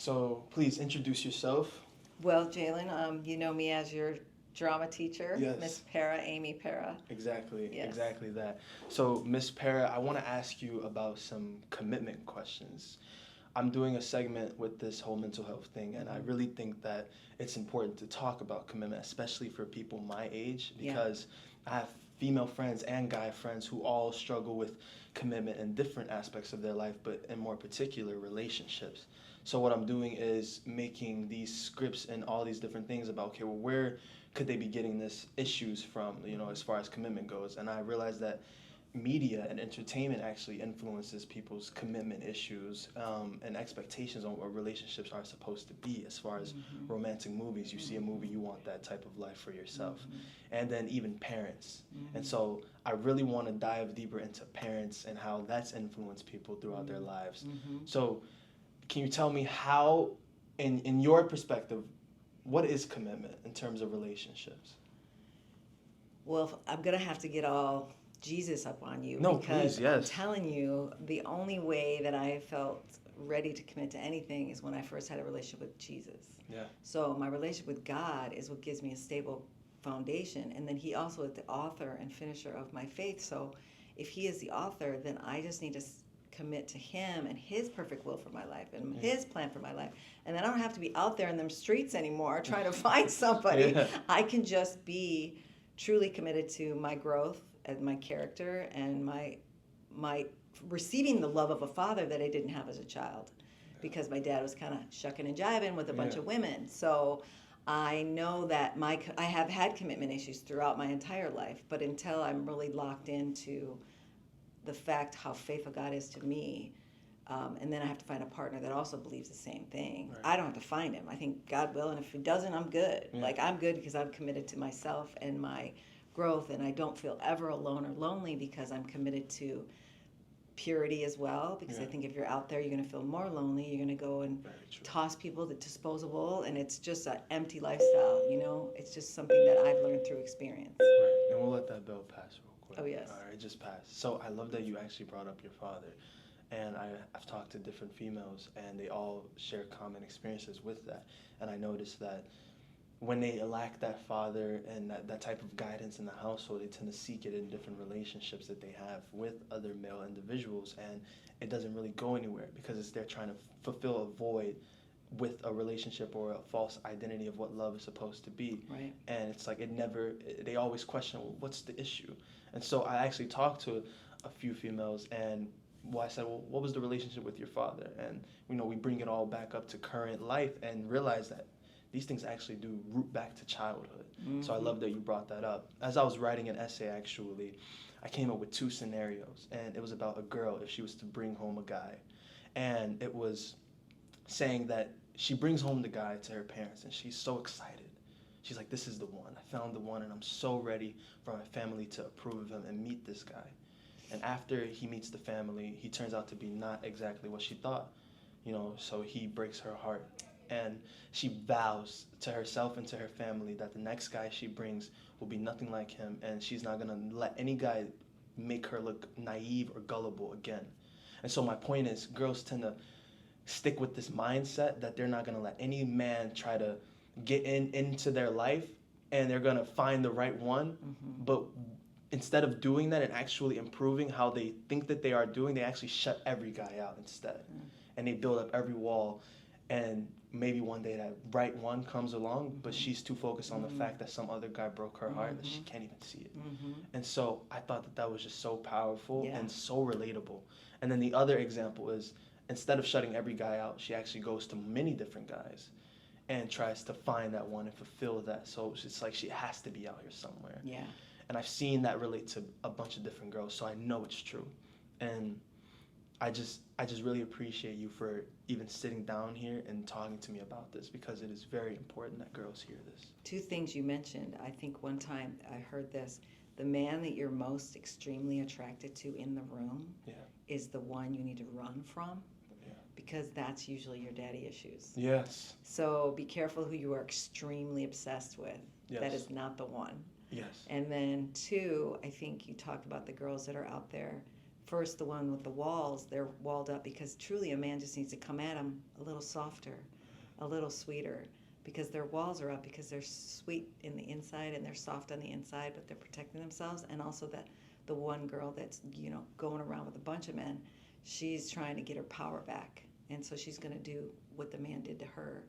So please introduce yourself. Well, Jalen, you know me as your drama teacher, Miss Yes, Para, Amy Para. exactly, Yes. exactly that. So, Miss Para, I want to ask you about some commitment questions. I'm doing a segment with this whole mental health thing, and I Mhm. really think that it's important to talk about commitment, especially for people my age, Yeah. because I have female friends and guy friends who all struggle with commitment in different aspects of their life, but in more particular, relationships. So, what I'm doing is making these scripts and all these different things about, okay, well, where could they be getting this issues from, as far as commitment goes? And I realized that media and entertainment actually influences people's commitment issues and expectations on what relationships are supposed to be. As far as Mhm. romantic movies, you see a movie, Mhm. you want that type of life for yourself. Mhm. And then even parents. And Mhm. so I really want to dive deeper into parents and how that's influenced people throughout their lives. Mhm. So can you tell me how, in your perspective, what is commitment in terms of relationships? Well, I'm going to have to get all Jesus up on you No, please, because I'm yes. telling you, the only way that I felt ready to commit to anything is when I first had a relationship with Jesus. Yeah. So, my relationship with God is what gives me a stable foundation. And then He also is the author and finisher of my faith. So, if He is the author, then I just need to commit to Him and His perfect will for my life and Yeah. His plan for my life. And then I don't have to be out there in them streets anymore trying to find somebody. Yeah. I can just be truly committed to my growth and my character and my receiving the love of a father that I didn't have as a child because my dad was kind of shucking and jiving with a bunch Yeah. of women. So I know that I have had commitment issues throughout my entire life, but until I'm really locked into the fact how faithful God is to me, and then I have to find a partner that also believes the same thing. Right. I don't have to find him. I think God will, and if he doesn't, I'm good. Yeah. Like I'm good because I'm committed to myself and my growth, and I don't feel ever alone or lonely because I'm committed to purity as well. Because Yeah. I think if you're out there, you're going to feel more lonely. You're going to go and Very true. toss people the disposable, and it's just an empty lifestyle. It's just something that I've learned through experience. Right. And we'll let that bell pass real quick. Oh yes. All right, it just passed. So I love that you actually brought up your father. And I've talked to different females, and they all share common experiences with that. And I noticed that when they lack that father and that type of guidance in the household, they tend to seek it in different relationships that they have with other male individuals. And it doesn't really go anywhere because they're trying to fulfill a void with a relationship or a false identity of what love is supposed to be. Right. And it's like they always question, well, what's the issue? And so I actually talked to a few females, and I said, well, what was the relationship with your father? And we bring it all back up to current life and realize that these things actually do root back to childhood. Mm-hmm. So I love that you brought that up. As I was writing an essay, actually, I came up with two scenarios, and it was about a girl if she was to bring home a guy, and it was saying that she brings home the guy to her parents, and she's so excited. She's like, this is the one. I found the one, and I'm so ready for my family to approve of him and meet this guy. And after he meets the family, he turns out to be not exactly what she thought, so he breaks her heart. And she vows to herself and to her family that the next guy she brings will be nothing like him, and she's not gonna let any guy make her look naive or gullible again. And so my point is, girls tend to stick with this mindset that they're not gonna let any man try to get into their life, and they're gonna find the right one. Mm-hmm. But instead of doing that and actually improving how they think that they are doing, they actually shut every guy out instead. Mm-hmm. And they build up every wall. And maybe one day that right one comes along, but she's too focused on the fact that some other guy broke her heart that she can't even see it. Mm-hmm. And so I thought that was just so powerful Yeah. and so relatable. And then the other example is, instead of shutting every guy out, she actually goes to many different guys and tries to find that one and fulfill that. So it's like she has to be out here somewhere. Yeah. And I've seen that relate to a bunch of different girls, so I know it's true. And I just really appreciate you for even sitting down here and talking to me about this, because it is very important that girls hear this. Two things you mentioned. I think one time I heard this. The man that you're most extremely attracted to in the room Yeah. is the one you need to run from, Yeah. because that's usually your daddy issues. Yes. So be careful who you are extremely obsessed with. Yes. That is not the one. Yes. And then two, I think you talked about the girls that are out there first, the one with the walls, they're walled up because truly a man just needs to come at them a little softer, a little sweeter, because their walls are up because they're sweet in the inside and they're soft on the inside, but they're protecting themselves. And also that the one girl that's, going around with a bunch of men, she's trying to get her power back. And so she's going to do what the man did to her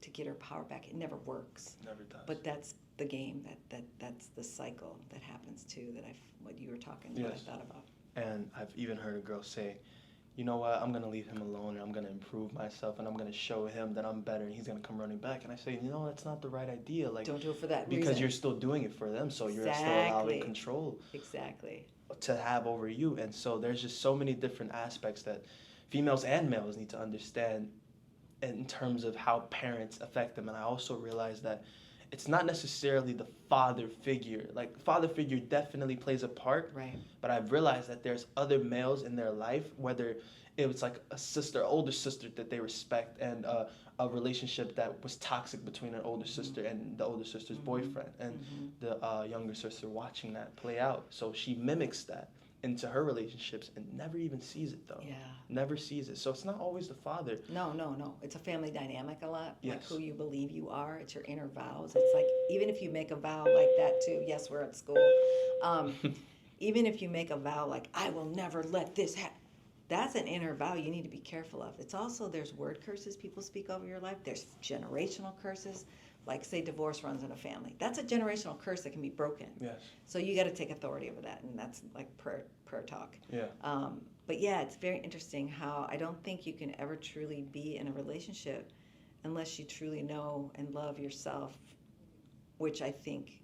to get her power back. It never works. Never does. But that's the game. That's the cycle that happens too. What you were talking about. Yes. I thought about. And I've even heard a girl say, you know what, I'm going to leave him alone and I'm going to improve myself and I'm going to show him that I'm better and he's going to come running back. And I say, that's not the right idea. Like, don't do it for that because reason. you're still doing it for them, so you're still Exactly. allowing control Exactly. to have over you. And so there's just so many different aspects that females and males need to understand in terms of how parents affect them. And I also realize that it's not necessarily the father figure. Like, father figure definitely plays a part. Right. But I've realized that there's other males in their life, whether it was like a sister, older sister that they respect, and a relationship that was toxic between an older sister and the older sister's boyfriend, and the younger sister watching that play out. So she mimics that into her relationships and never even sees it, though. Yeah. Never sees it. So it's not always the father. No. It's a family dynamic a lot. Like Yes. who you believe you are. It's your inner vows. It's like, even if you make a vow like that too. Yes, we're at school. Even if you make a vow like, I will never let this happen. That's an inner vow you need to be careful of. It's also, there's word curses people speak over your life. There's generational curses. Like, say divorce runs in a family. That's a generational curse that can be broken. Yes. So you got to take authority over that, and that's like prayer talk. Yeah. But yeah, it's very interesting how I don't think you can ever truly be in a relationship unless you truly know and love yourself, which I think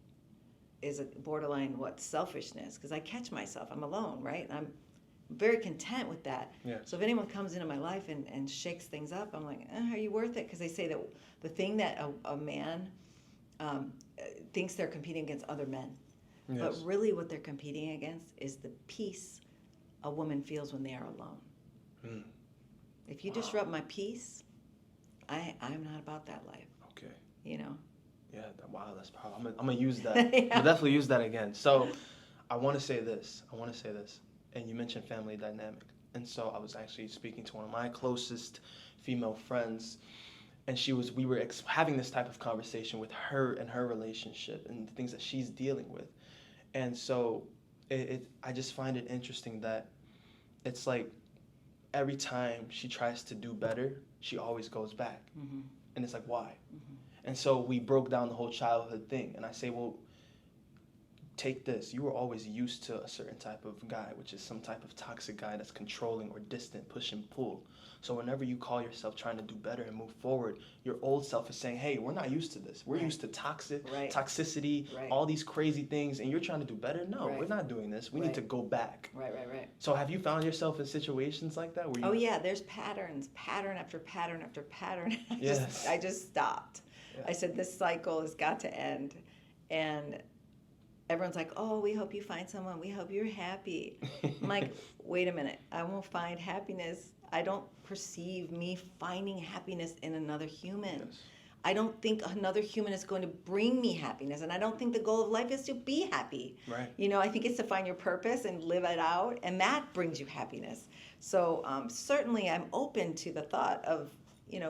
is a borderline selfishness, because I catch myself. I'm alone, right? And I'm very content with that. Yeah. So if anyone comes into my life and shakes things up, I'm like, are you worth it? Because they say that the thing that a man thinks they're competing against other men. Yes. But really what they're competing against is the peace a woman feels when they are alone. Mm. If you disrupt my peace, I'm not about that life. Okay. Yeah, Wow, that's powerful. I'm gonna use that. Yeah. I'll definitely use that again. So I want to say this. And you mentioned family dynamic. And so I was actually speaking to one of my closest female friends, and we were having this type of conversation with her and her relationship and the things that she's dealing with. And so I just find it interesting that it's like every time she tries to do better, she always goes back. Mm-hmm. And it's like, why? Mm-hmm. And so we broke down the whole childhood thing. And I say, well, take this. You were always used to a certain type of guy, which is some type of toxic guy that's controlling or distant, push and pull. So whenever you call yourself trying to do better and move forward, your old self is saying, hey, we're not used to this. We're Right. used to Right. toxicity, Right. all these crazy things, and you're trying to do better? No, Right. we're not doing this. We Right. need to go back. Right. So have you found yourself in situations like that? Where you, Oh yeah, there's pattern after pattern after pattern. Yes. I just stopped. Yeah. I said, this cycle has got to end. And everyone's like, oh, we hope you find someone. We hope you're happy. I'm like, wait a minute. I won't find happiness. I don't perceive me finding happiness in another human. Yes. I don't think another human is going to bring me happiness. And I don't think the goal of life is to be happy. Right. I think it's to find your purpose and live it out. And that brings you happiness. So certainly I'm open to the thought of,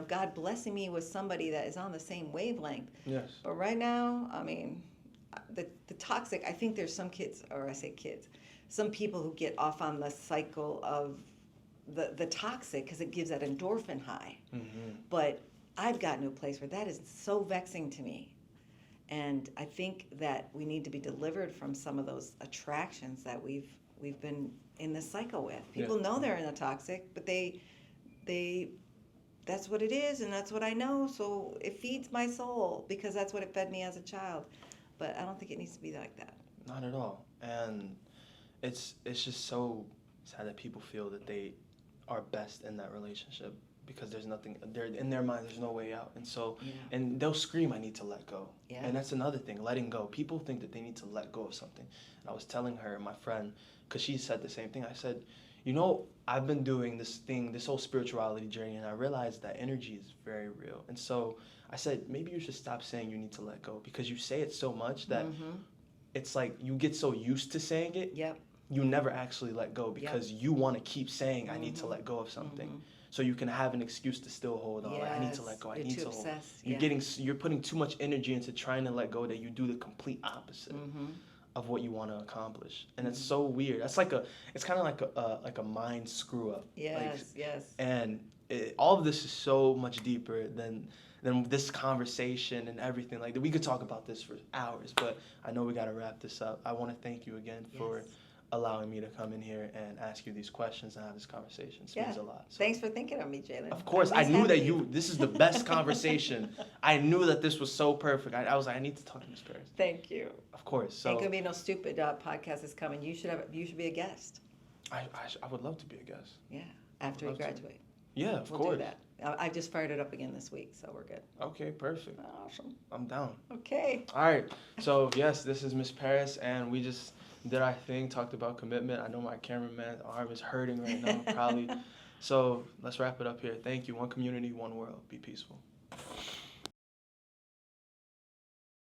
God blessing me with somebody that is on the same wavelength. Yes. But right now, I mean, the toxic, I think there's some kids, or I say kids, some people who get off on the cycle of the toxic because it gives that endorphin high. Mm-hmm. But I've gotten to a place where that is so vexing to me. And I think that we need to be delivered from some of those attractions that we've been in this cycle with. People know they're in the toxic, but they that's what it is, and that's what I know, so it feeds my soul because that's what it fed me as a child. But I don't think it needs to be like that. Not at all. And it's just so sad that people feel that they are best in that relationship because there's nothing there in their mind. There's no way out, and so and they'll scream, "I need to let go." Yeah. And that's another thing, letting go. People think that they need to let go of something. And I was telling her, my friend, because she said the same thing. I said, I've been doing this whole spirituality journey, and I realized that energy is very real. And so I said, maybe you should stop saying you need to let go because you say it so much that it's like you get so used to saying it. Yep. you never actually let go because you want to keep saying, I need to let go of something. So you can have an excuse to still hold on. Like, I need to let go. I You're need too to hold. obsessed. You're putting too much energy into trying to let go that you do the complete opposite of what you want to accomplish. And it's so weird. It's kind of like a mind screw up. Yes, yes. And all of this is so much deeper than this conversation and everything. Like, we could talk about this for hours, but I know we got to wrap this up. I want to thank you again for allowing me to come in here and ask you these questions and have this conversation. It means a lot. So, thanks for thinking of me, Jalen. of course, I knew that this is the best conversation. I knew that this was so perfect. I was like, I need to talk to Miss Paris. Thank you. Of course. So Ain't gonna be no stupid podcast is coming. You should be a guest. I would love to be a guest. Yeah, after you graduate. Yeah, of We'll course. do that. I just fired it up again this week, so we're good. Okay, perfect. Awesome. I'm down. Okay. All right. So, yes, this is Miss Paris, and we just did our thing, talked about commitment. I know my cameraman's arm is hurting right now, probably. So, let's wrap it up here. Thank you. One community, one world. Be peaceful.